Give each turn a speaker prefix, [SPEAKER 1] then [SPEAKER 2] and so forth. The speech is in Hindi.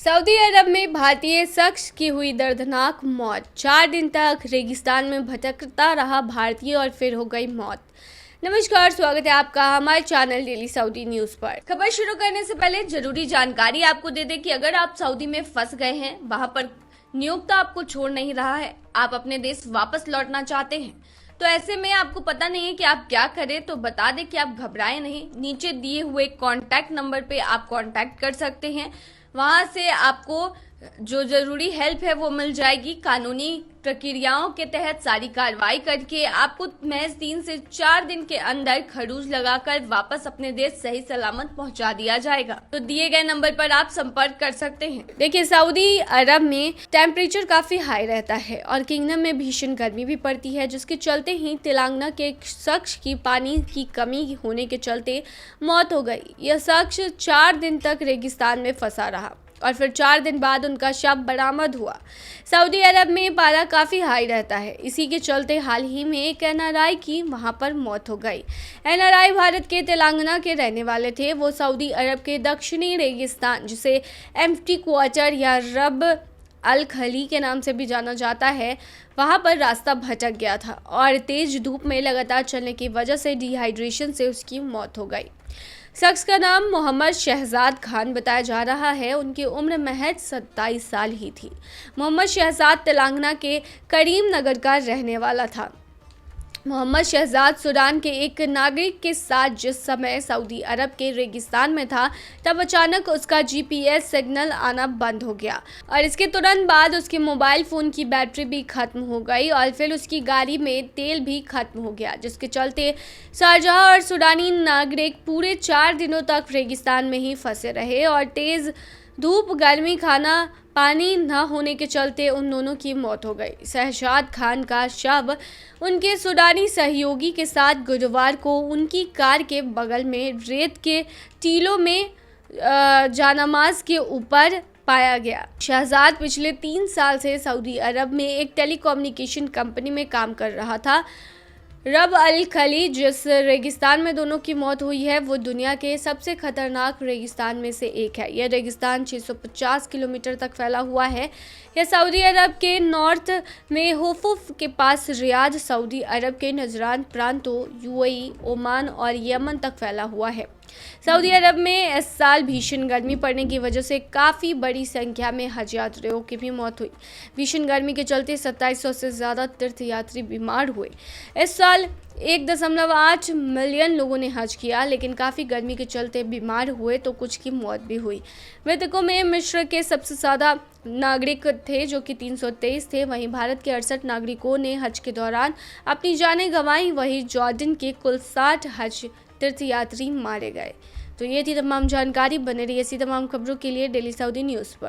[SPEAKER 1] सऊदी अरब में भारतीय शख्स की हुई दर्दनाक मौत। 4 दिन तक रेगिस्तान में भटकता रहा भारतीय और फिर हो गई मौत। नमस्कार, स्वागत है आपका हमारे चैनल डेली सऊदी न्यूज पर। खबर शुरू करने से पहले जरूरी जानकारी आपको दे दें कि अगर आप सऊदी में फंस गए हैं, वहां पर नियोक्ता आपको छोड़ नहीं रहा है, आप अपने देश वापस लौटना चाहते हैं, तो ऐसे में आपको पता नहीं है कि आप क्या करें, तो बता दें कि आप घबराएं नहीं। नीचे दिए हुए कॉन्टैक्ट नंबर पे आप कॉन्टैक्ट कर सकते हैं। वहां से आपको जो जरूरी हेल्प है वो मिल जाएगी। कानूनी प्रक्रियाओं के तहत सारी कार्रवाई करके आपको महज 3 से 4 दिन के अंदर खरूज लगाकर वापस अपने देश सही सलामत पहुंचा दिया जाएगा। तो दिए गए नंबर पर आप संपर्क कर सकते हैं। देखिए, सऊदी अरब में टेम्परेचर काफी हाई रहता है और किंगडम में भीषण गर्मी भी पड़ती है, जिसके चलते ही तेलंगाना के एक शख्स की पानी की कमी होने के चलते मौत हो गई। यह शख्स 4 दिन तक रेगिस्तान में फंसा रहा और फिर 4 दिन बाद उनका शव बरामद हुआ। सऊदी अरब में पारा काफ़ी हाई रहता है, इसी के चलते हाल ही में एक एनआरआई की वहां पर मौत हो गई। एनआरआई भारत के तेलंगाना के रहने वाले थे। वो सऊदी अरब के दक्षिणी रेगिस्तान, जिसे एम्प्टी क्वार्टर या रब अल खली के नाम से भी जाना जाता है, वहां पर रास्ता भटक गया था और तेज धूप में लगातार चलने की वजह से डिहाइड्रेशन से उसकी मौत हो गई। शख्स का नाम मोहम्मद शहजाद खान बताया जा रहा है। उनकी उम्र महज 27 साल ही थी। मोहम्मद शहजाद तेलंगाना के करीम नगर का रहने वाला था। मोहम्मद शहजाद सूडान के एक नागरिक के साथ जिस समय सऊदी अरब के रेगिस्तान में था, तब अचानक उसका जीपीएस सिग्नल आना बंद हो गया और इसके तुरंत बाद उसके मोबाइल फ़ोन की बैटरी भी खत्म हो गई और फिर उसकी गाड़ी में तेल भी खत्म हो गया, जिसके चलते शारजाह और सूडानी नागरिक पूरे 4 दिनों तक रेगिस्तान में ही फंसे रहे और तेज़ धूप, गर्मी, खाना पानी न होने के चलते उन दोनों की मौत हो गई। शहजाद खान का शव उनके सूडानी सहयोगी के साथ गुरुवार को उनकी कार के बगल में रेत के टीलों में जानामाज के ऊपर पाया गया। शहजाद पिछले 3 साल से सऊदी अरब में एक टेलीकम्युनिकेशन कंपनी में काम कर रहा था। रब अल खली, जिस रेगिस्तान में दोनों की मौत हुई है, वो दुनिया के सबसे खतरनाक रेगिस्तान में से एक है। यह रेगिस्तान 650 किलोमीटर तक फैला हुआ है। यह सऊदी अरब के नॉर्थ में हुफुफ के पास रियाद, सऊदी अरब के नजरान प्रांतों, यूएई, ओमान और यमन तक फैला हुआ है। सऊदी अरब में इस साल भीषण गर्मी पड़ने की वजह से काफ़ी बड़ी संख्या में हज यात्रियों की भी मौत हुई। भीषण गर्मी के चलते 2700 से ज़्यादा तीर्थयात्री बीमार हुए। इस साल 1.8 मिलियन लोगों ने हज किया, लेकिन काफ़ी गर्मी के चलते बीमार हुए तो कुछ की मौत भी हुई। मृतकों में मिस्र के सबसे ज़्यादा नागरिक थे, जो कि 323 थे। वहीं भारत के 68 नागरिकों ने हज के दौरान अपनी जानें गंवाई। वहीं जॉर्डन के कुल 60 हज तीर्थयात्री मारे गए। तो ये थी तमाम जानकारी। बने रही ऐसी तमाम खबरों के लिए डेली सऊदी न्यूज़ पर।